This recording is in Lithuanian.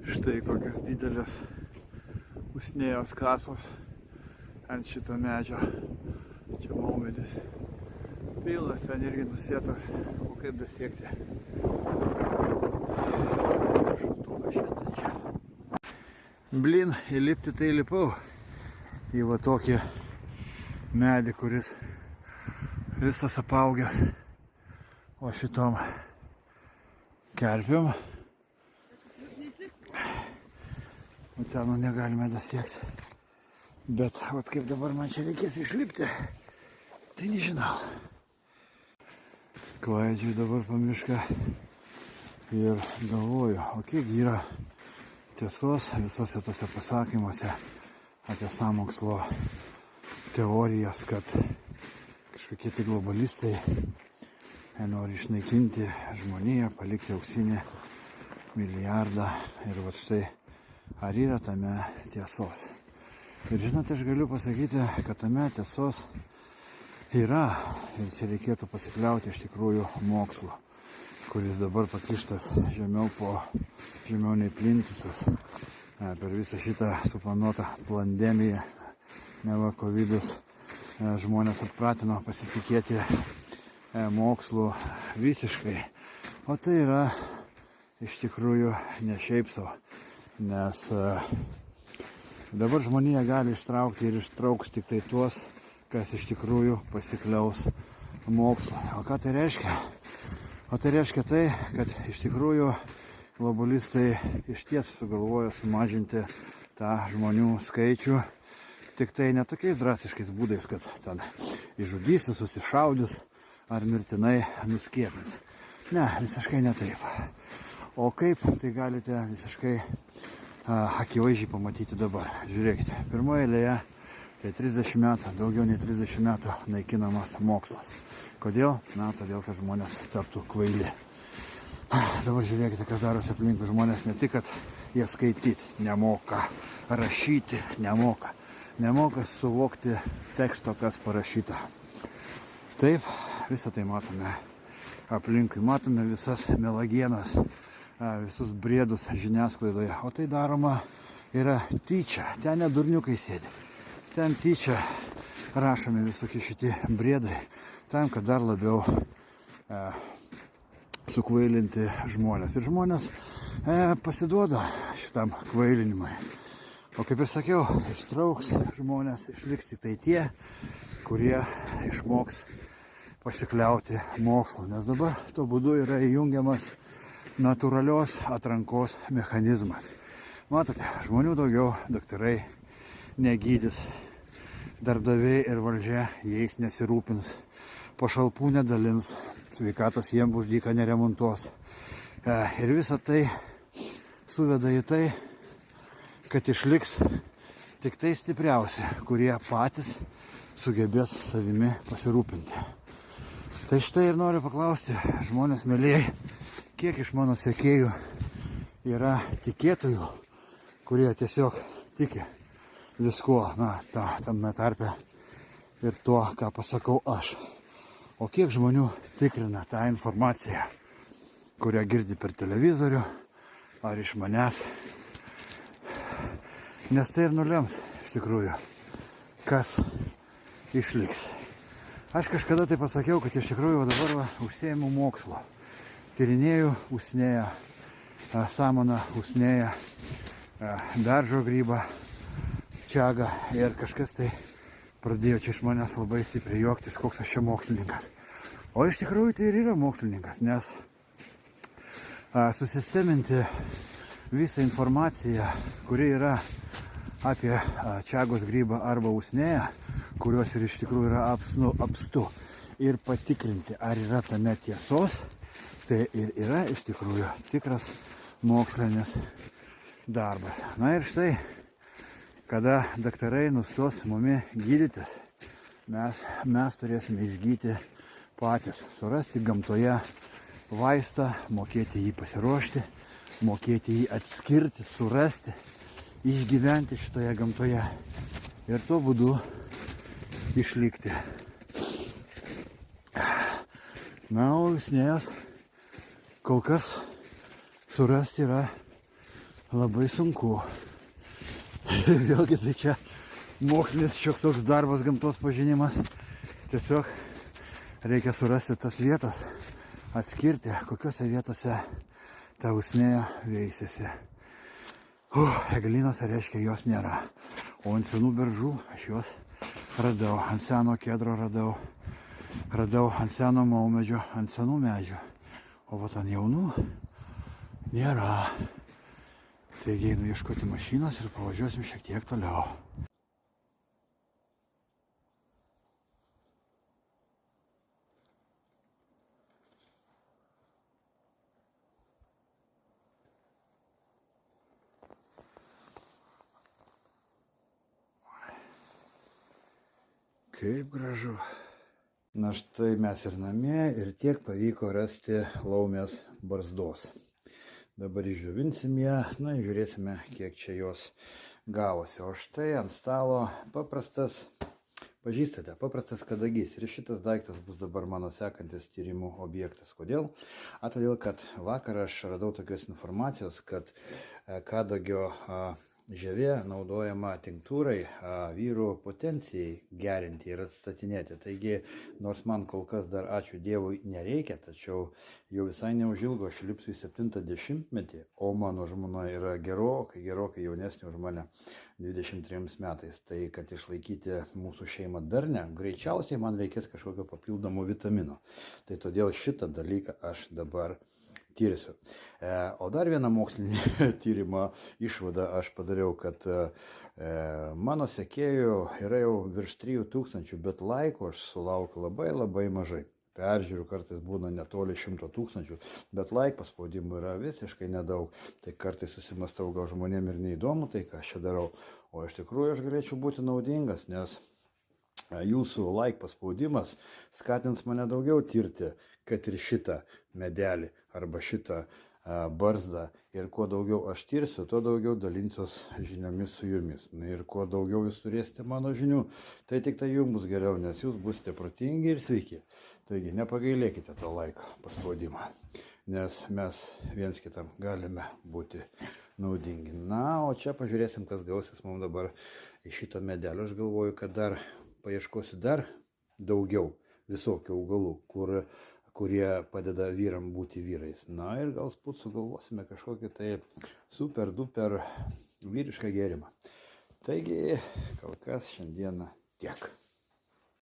Štai kokios didelės usnėjos kasos ant šito medžio. Čia maumedis. Pilnas ten irgi nusėtas, o kaip besiekti. Šaltukas šiandien čia. Blin, įlipti tai lipau į va tokį medį, kuris visas apaugęs o šitom kerpiam. O ten negalime dasiekti. Bet vat kaip dabar man čia reikės išlipti, tai nežinau. Klaidžiu dabar po mišką ir galvoju, o kiek yra tiesos visose tose pasakymuose apie sąmokslo teorijas, kad kažkokie tai globalistai nori išnaikinti žmoniją, palikti auksinį milijardą ir va štai, ar yra tame tiesos. Ir žinote, aš galiu pasakyti, kad tame tiesos yra ir čia reikėtų pasikliauti iš tikrųjų mokslu, kuris dabar pakištas žemiau nei plintusas per visą šitą suplanuotą pandemiją, neva covidus žmonės atpratino pasitikėti mokslu visiškai. O tai yra iš tikrųjų ne šiaip sau, nes dabar žmonija gali ištraukti ir ištrauks tik tai tuos, kas iš tikrųjų pasikliaus mokslu. O ką tai reiškia? O tai reiškia tai, kad iš tikrųjų globalistai išties sugalvojo sumažinti tą žmonių skaičių, tik tai ne tokiais drastiškais būdais, kad ten išžudys, susišaudys ar mirtinai nuskiepins. Ne, visiškai ne taip. O kaip, tai galite visiškai akivaizdžiai pamatyti dabar. Žiūrėkite, pirmoje eilėje tai 30 metų, daugiau nei 30 metų naikinamas mokslas. Kodėl? Na, todėl, kad žmonės taptų kvaili. Dabar žiūrėkite, kas darosi aplinkui. Žmonės ne tik, kad jie skaityti nemoka, rašyti nemoka suvokti teksto, kas parašyta. Taip, visą tai matome aplinkui. Matome visas melagienas, visus briedus žiniasklaidoje. O tai daroma yra tyčia. Ten ne durniukai sėdi. Ten tyčia rašomi visokie šitie briedai, tam, kad dar labiau sukvailinti žmonės. Ir žmonės pasiduoda šitam kvailinimui. O kaip ir sakiau, ištrauks žmonės, išliks tik tai tie, kurie išmoks pasikliauti mokslu. Nes dabar tuo būdu yra įjungiamas natūralios atrankos mechanizmas. Matote, žmonių daugiau daktarai negydys, darbdaviai ir valdžia jais nesirūpins, pašalpų nedalins, sveikatos jiem už dyką neremontuos. Ir visa tai suveda į tai, kad išliks tik tai stipriausi, kurie patys sugebės savimi pasirūpinti. Tai štai ir noriu paklausti, žmonės mėlyjei, kiek iš mano sekėjų yra tikėtojų, kurie tiesiog tiki viskuo, tame tarpe ir tuo, ką pasakau aš. O kiek žmonių tikrina tą informaciją, kurią girdi per televizorių ar iš manęs. Nes tai ir nulems iš tikrųjų, kas išliks. Aš kažkada tai pasakiau, kad iš tikrųjų dabar užsiėmiau mokslo. Tyrinėjau usnėją, samaną usnėją, beržo grybą, čiagą ir kažkas tai pradėjo čia iš manęs labai stipriai juoktis, koks aš čia mokslininkas. O iš tikrųjų tai ir yra mokslininkas, nes susisteminti visą informaciją, kuri yra apie čiagos grybą arba usnėją, kurios ir iš tikrųjų yra apstu, ir patikrinti, ar yra tame tiesos, tai ir yra iš tikrųjų tikras mokslinis darbas. Na ir štai, kada daktarai nustos mumi gydytis, mes turėsime išgyti patys, surasti gamtoje vaistą, mokėti jį pasiruošti, mokėti jį atskirti, surasti, išgyventi šitoje gamtoje ir tuo būdu išlikti. Na, o usnėjas kol kas surasti yra labai sunku. Vėlgi tai čia mokslinis šioks toks darbas, gamtos pažinimas. Tiesiog reikia surasti tas vietas, atskirti, kokiuose vietose ta usnėja veisėsi. Eglynuose reiškia jos nėra. O ant senų beržų aš juos radau. Ant seno kedro radau. Radau ant seno maumedžio, ant senų medžių. O vat ant jaunų nėra. Taigi einu ieškoti mašinos ir pavažiuosim šiek tiek toliau. Kaip gražu. Na štai mes ir namie ir tiek pavyko rasti laumės barzdos. Dabar išdžiovinsim ją, na ir žiūrėsime, kiek čia jos gavosi. O štai ant stalo paprastas, pažįstate, paprastas kadagys. Ir šitas daiktas bus dabar mano sekantis tyrimų objektas. Kodėl? Todėl, kad vakar aš radau tokios informacijos, kad kadagio žievė naudojama tinktūrai vyrų potencijai gerinti ir atstatinėti. Taigi, nors man kol kas dar, ačiū Dievui, nereikia, tačiau jau visai neužilgo aš lipsiu į 70-metį, o mano žmona yra gerokai jaunesnė už mane 23 metais. Tai, kad išlaikyti mūsų šeimą darnę, greičiausiai man reikės kažkokio papildomo vitamino. Tai todėl šitą dalyką aš dabar tirsiu. O dar vieną mokslinį tyrimo išvadą aš padariau, kad mano sekėjų yra jau virš 3000, bet laikų aš sulaukiu labai mažai. Peržiūriu kartais būna netoli 100 000, bet paspaudimų yra visiškai nedaug. Tai kartais susimastau, gal žmonėm ir neįdomu tai, ką aš čia darau. O iš tikrųjų aš galėčiau būti naudingas, nes jūsų paspaudimas skatins mane daugiau tirti, kad ir šitą medelį arba šitą barzdą. Ir kuo daugiau aš tirsiu, tuo daugiau dalinsiuos žiniomis su jumis. Na ir kuo daugiau jūs turėsite mano žinių, tai tik tai jums bus geriau, nes jūs busite protingi ir sveiki. Taigi nepagailėkite to paspaudimą, nes mes viens kitam galime būti naudingi. Na, o čia pažiūrėsim, kas gausis mums dabar iš šito medelio. Aš galvoju, kad dar paieškosiu dar daugiau visokių augalų, kurie padeda vyram būti vyrais. Na ir gal sugalvosime kažkokį tai super duper vyrišką gėrimą. Taigi, kol kas šiandieną tiek.